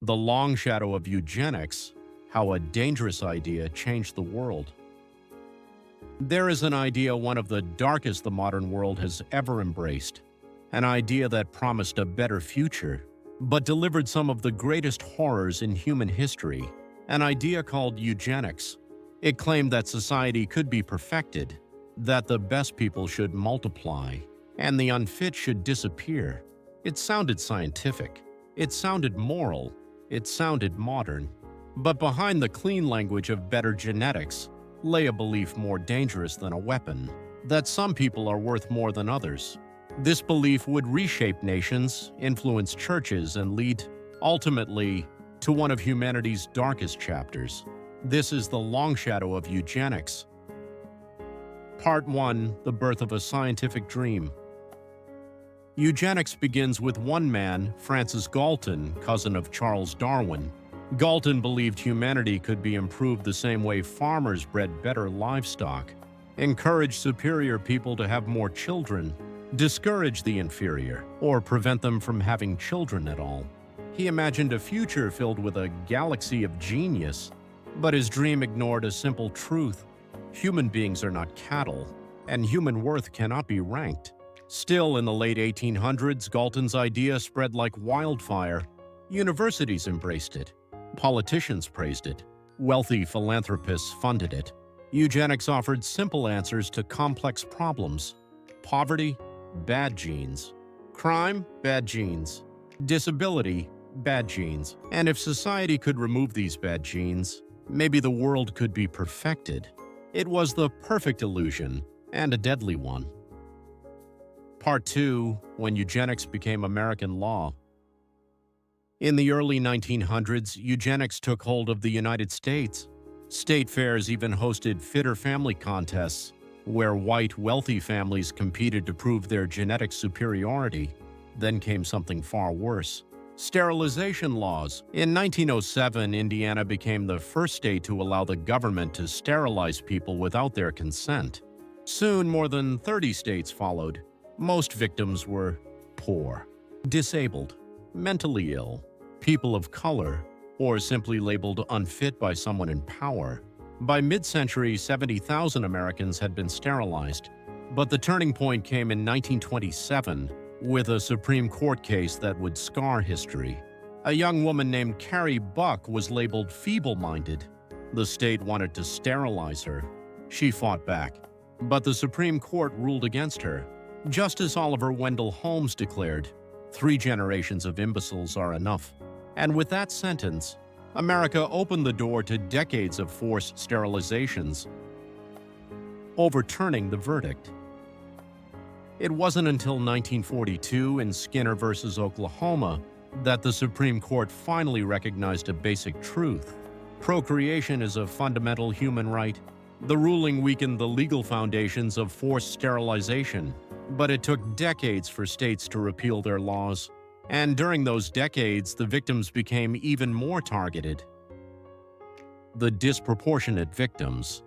The long shadow of eugenics, how a dangerous idea changed the world. There is an idea one of the darkest the modern world has ever embraced, an idea that promised a better future, but delivered some of the greatest horrors in human history, an idea called eugenics. It claimed that society could be perfected, that the best people should multiply, and the unfit should disappear. It sounded scientific. It sounded moral. It sounded modern. But behind the clean language of better genetics lay a belief more dangerous than a weapon, that some people are worth more than others. This belief would reshape nations, influence churches, and lead, ultimately, to one of humanity's darkest chapters. This is the long shadow of eugenics. Part 1. The birth of a scientific dream. Eugenics begins with one man, Francis Galton, cousin of Charles Darwin. Galton believed humanity could be improved the same way farmers bred better livestock, encouraged superior people to have more children, discourage the inferior, or prevent them from having children at all. He imagined a future filled with a galaxy of genius, but his dream ignored a simple truth. Human beings are not cattle, and human worth cannot be ranked. Still, in the late 1800s, Galton's idea spread like wildfire. Universities embraced it. Politicians praised it. Wealthy philanthropists funded it. Eugenics offered simple answers to complex problems. Poverty, bad genes. Crime, bad genes. Disability, bad genes. And if society could remove these bad genes, maybe the world could be perfected. It was the perfect illusion, and a deadly one. Part 2. When eugenics became American law. In the early 1900s, eugenics took hold of the United States. State fairs even hosted fitter family contests, where white, wealthy families competed to prove their genetic superiority. Then came something far worse. Sterilization laws. In 1907, Indiana became the first state to allow the government to sterilize people without their consent. Soon, more than 30 states followed. Most victims were poor, disabled, mentally ill, people of color, or simply labeled unfit by someone in power. By mid-century, 70,000 Americans had been sterilized. But the turning point came in 1927 with a Supreme Court case that would scar history. A young woman named Carrie Buck was labeled feeble-minded. The state wanted to sterilize her. She fought back, but the Supreme Court ruled against her. Justice Oliver Wendell Holmes declared, "3 generations of imbeciles are enough." And with that sentence, America opened the door to decades of forced sterilizations, overturning the verdict. It wasn't until 1942 in Skinner versus Oklahoma that the Supreme Court finally recognized a basic truth. Procreation is a fundamental human right. The ruling weakened the legal foundations of forced sterilization, but it took decades for states to repeal their laws. And during those decades, the victims became even more targeted. The disproportionate victims.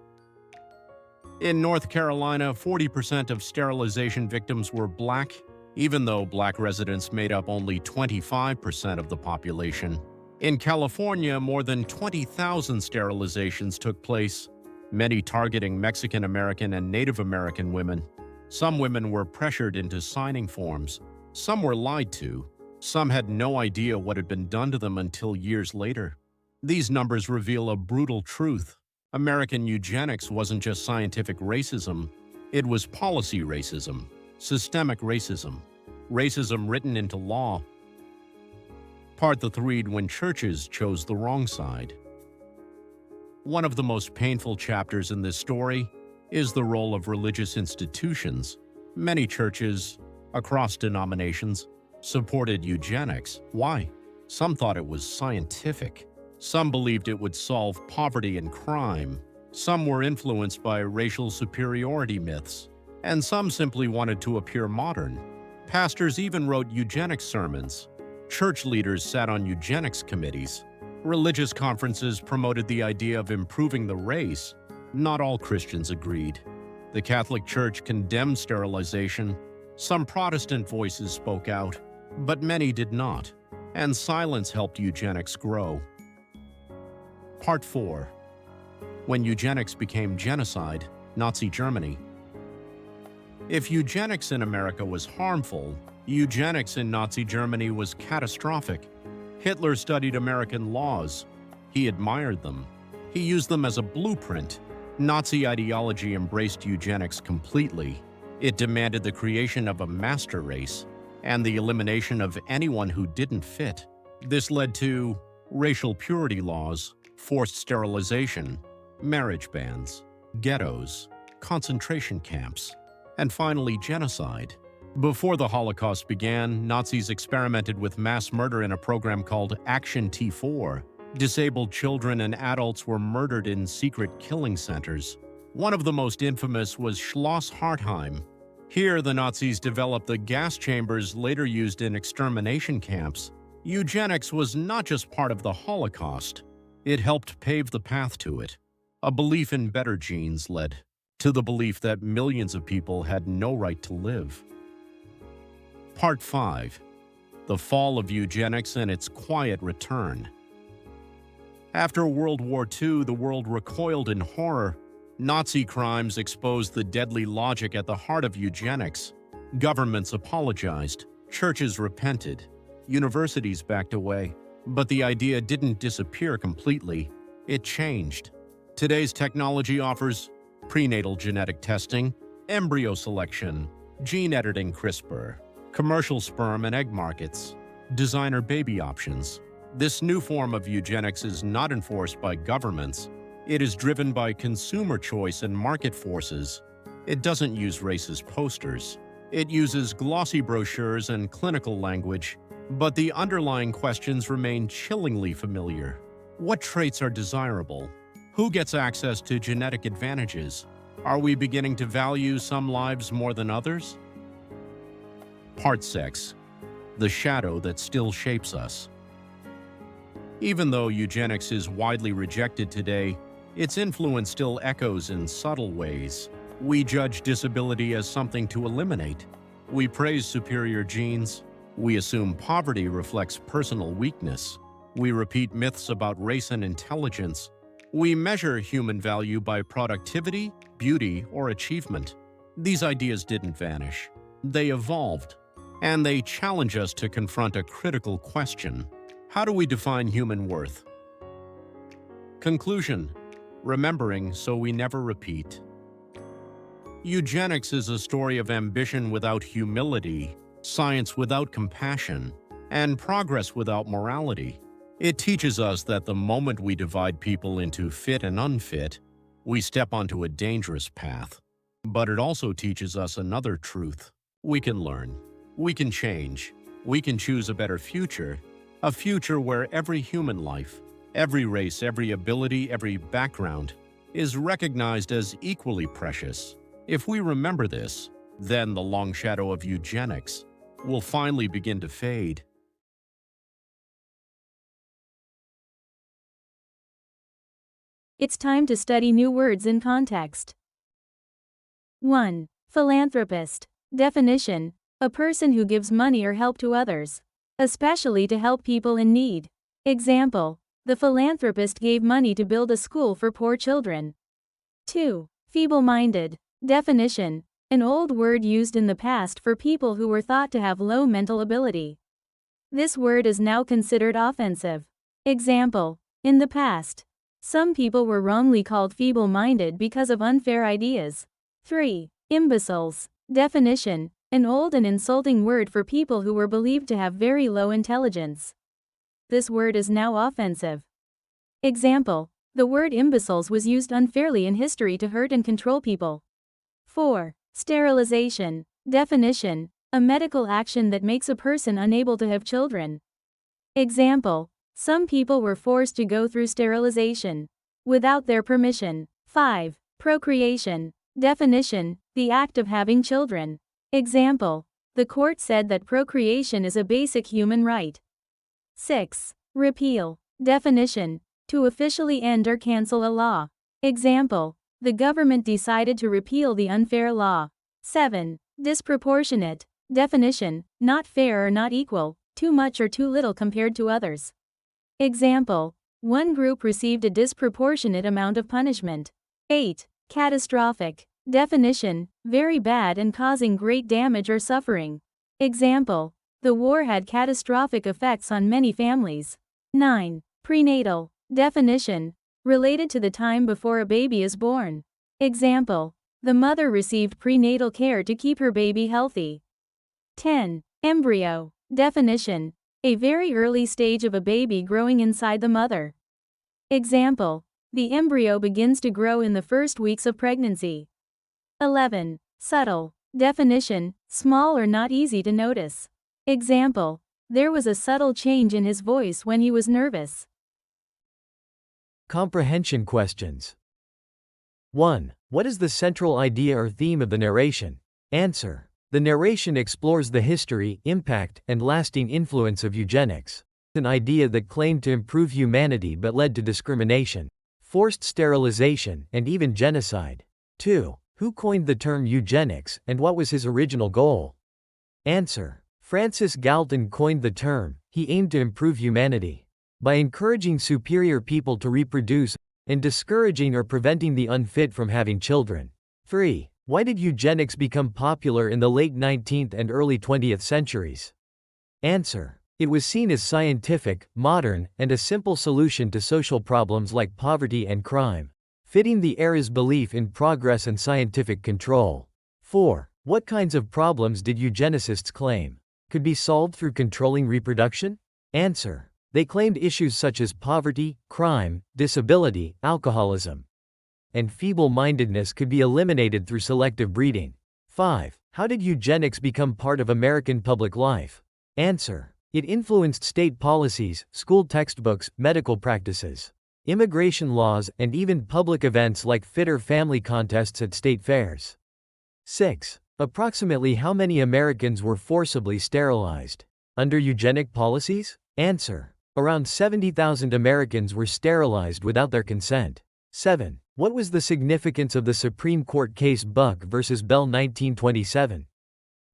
In North Carolina, 40% of sterilization victims were black, even though black residents made up only 25% of the population. In California, more than 20,000 sterilizations took place, many targeting Mexican American and Native American women. Some women were pressured into signing forms. Some were lied to. Some had no idea what had been done to them until years later. These numbers reveal a brutal truth. American eugenics wasn't just scientific racism, it was policy racism, systemic racism, racism written into law. Part 3: When churches chose the wrong side. One of the most painful chapters in this story is the role of religious institutions. Many churches, across denominations, supported eugenics. Why? Some thought it was scientific. Some believed it would solve poverty and crime. Some were influenced by racial superiority myths. And some simply wanted to appear modern. Pastors even wrote eugenics sermons. Church leaders sat on eugenics committees. Religious conferences promoted the idea of improving the race. Not all Christians agreed. The Catholic Church condemned sterilization. Some Protestant voices spoke out, but many did not. and silence helped eugenics grow. Part 4. When eugenics became genocide, Nazi Germany. If eugenics in America was harmful, eugenics in Nazi Germany was catastrophic. Hitler studied American laws. He admired them. He used them as a blueprint. Nazi ideology embraced eugenics completely. It demanded the creation of a master race and the elimination of anyone who didn't fit. This led to racial purity laws, forced sterilization, marriage bans, ghettos, concentration camps, and finally genocide. Before the Holocaust began, Nazis experimented with mass murder in a program called Action T4. Disabled children and adults were murdered in secret killing centers. One of the most infamous was Schloss Hartheim. Here, the Nazis developed the gas chambers later used in extermination camps. Eugenics was not just part of the Holocaust. It helped pave the path to it. A belief in better genes led to the belief that millions of people had no right to live. Part 5. The Fall of Eugenics and its Quiet Return. After World War II, the world recoiled in horror. Nazi crimes exposed the deadly logic at the heart of eugenics. Governments apologized, churches repented, universities backed away. But the idea didn't disappear completely. It changed. Today's technology offers prenatal genetic testing, embryo selection, gene editing CRISPR, commercial sperm and egg markets, designer baby options. This new form of eugenics is not enforced by governments. It is driven by consumer choice and market forces. It doesn't use racist posters. It uses glossy brochures and clinical language, but the underlying questions remain chillingly familiar. What traits are desirable? Who gets access to genetic advantages? Are we beginning to value some lives more than others? Part 6. The shadow that still shapes us. Even though eugenics is widely rejected today, its influence still echoes in subtle ways. We judge disability as something to eliminate. We praise superior genes. We assume poverty reflects personal weakness. We repeat myths about race and intelligence. We measure human value by productivity, beauty, or achievement. These ideas didn't vanish. They evolved, and they challenge us to confront a critical question. How do we define human worth? Conclusion: remembering so we never repeat. Eugenics is a story of ambition without humility, science without compassion, and progress without morality. It teaches us that the moment we divide people into fit and unfit, we step onto a dangerous path. But it also teaches us another truth. We can learn. We can change. We can choose a better future. A future where every human life, every race, every ability, every background is recognized as equally precious. If we remember this, then the long shadow of eugenics will finally begin to fade. It's time to study new words in context. 1. Philanthropist. Definition: a person who gives money or help to others, especially to help people in need. Example: the philanthropist gave money to build a school for poor children. 2. Feeble-minded. Definition: an old word used in the past for people who were thought to have low mental ability. This word is now considered offensive. Example: in the past, some people were wrongly called feeble-minded because of unfair ideas. 3. Imbeciles. Definition: an old and insulting word for people who were believed to have very low intelligence. This word is now offensive. Example: the word imbeciles was used unfairly in history to hurt and control people. 4. Sterilization. Definition: a medical action that makes a person unable to have children. Example: some people were forced to go through sterilization without their permission. 5. Procreation. Definition: the act of having children. Example: the court said that procreation is a basic human right. 6. Repeal. Definition: to officially end or cancel a law. Example: the government decided to repeal the unfair law. 7. Disproportionate. Definition: not fair or not equal too much or too little compared to others. Example, one group received a disproportionate amount of punishment. 8. Catastrophic. Definition, very bad and causing great damage or suffering. Example, the war had catastrophic effects on many families. 9. Prenatal. Definition, related to the time before a baby is born. Example, the mother received prenatal care to keep her baby healthy. 10. Embryo. Definition, a very early stage of a baby growing inside the mother. Example, the embryo begins to grow in the first weeks of pregnancy. 11. Subtle. Definition, small or not easy to notice. Example, there was a subtle change in his voice when he was nervous. Comprehension questions. 1. What is the central idea or theme of the narration? Answer. The narration explores the history, impact, and lasting influence of eugenics, an idea that claimed to improve humanity but led to discrimination, forced sterilization, and even genocide. 2. Who coined the term eugenics, and what was his original goal? Answer. Francis Galton coined the term. He aimed to improve humanity by encouraging superior people to reproduce, and discouraging or preventing the unfit from having children. 3. Why did eugenics become popular in the late 19th and early 20th centuries? Answer. It was seen as scientific, modern, and a simple solution to social problems like poverty and crime, fitting the era's belief in progress and scientific control. 4. What kinds of problems did eugenicists claim could be solved through controlling reproduction? Answer. They claimed issues such as poverty, crime, disability, alcoholism, and feeble-mindedness could be eliminated through selective breeding. 5. How did eugenics become part of American public life? Answer. It influenced state policies, school textbooks, medical practices, immigration laws, and even public events like fitter family contests at state fairs. 6. Approximately how many Americans were forcibly sterilized under eugenic policies? Answer. Around 70,000 Americans were sterilized without their consent. 7. What was the significance of the Supreme Court case Buck v. Bell 1927?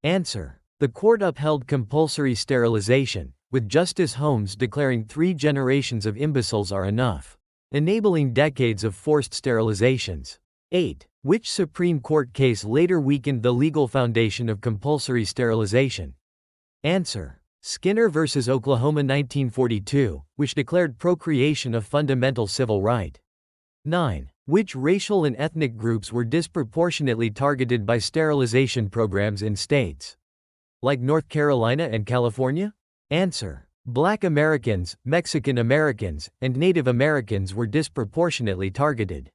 Answer. The court upheld compulsory sterilization, with Justice Holmes declaring 3 generations of imbeciles are enough, enabling decades of forced sterilizations. 8. Which Supreme Court case later weakened the legal foundation of compulsory sterilization? Answer. Skinner v. Oklahoma 1942, which declared procreation a fundamental civil right. 9. Which racial and ethnic groups were disproportionately targeted by sterilization programs in states like North Carolina and California? Answer. Black Americans, Mexican Americans, and Native Americans were disproportionately targeted,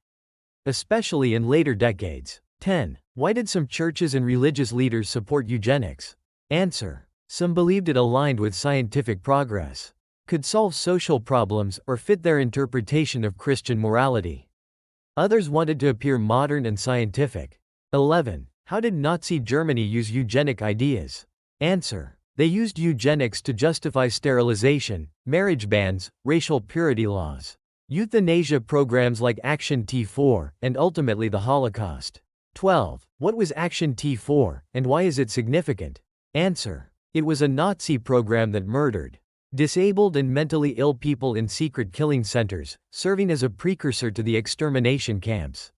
especially in later decades. 10. Why did some churches and religious leaders support eugenics? Answer. Some believed it aligned with scientific progress, could solve social problems, or fit their interpretation of Christian morality. Others wanted to appear modern and scientific. 11. How did Nazi Germany use eugenic ideas? Answer. They used eugenics to justify sterilization, marriage bans, racial purity laws, euthanasia programs like Action T4, and ultimately the Holocaust. 12. What was Action T4, and why is it significant? Answer. It was a Nazi program that murdered disabled and mentally ill people in secret killing centers, serving as a precursor to the extermination camps.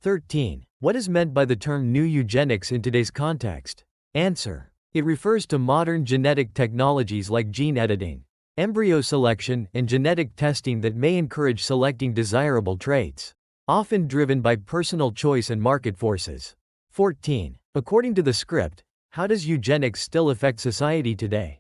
13. What is meant by the term new eugenics in today's context? Answer. It refers to modern genetic technologies like gene editing, embryo selection, and genetic testing that may encourage selecting desirable traits, often driven by personal choice and market forces. 14. According to the script, how does eugenics still affect society today?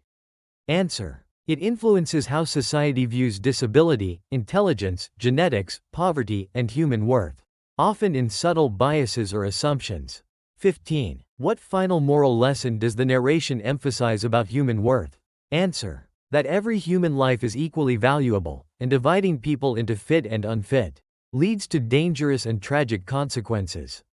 Answer. It influences how society views disability, intelligence, genetics, poverty, and human worth, often in subtle biases or assumptions. 15. What final moral lesson does the narration emphasize about human worth? Answer. That every human life is equally valuable, and dividing people into fit and unfit leads to dangerous and tragic consequences.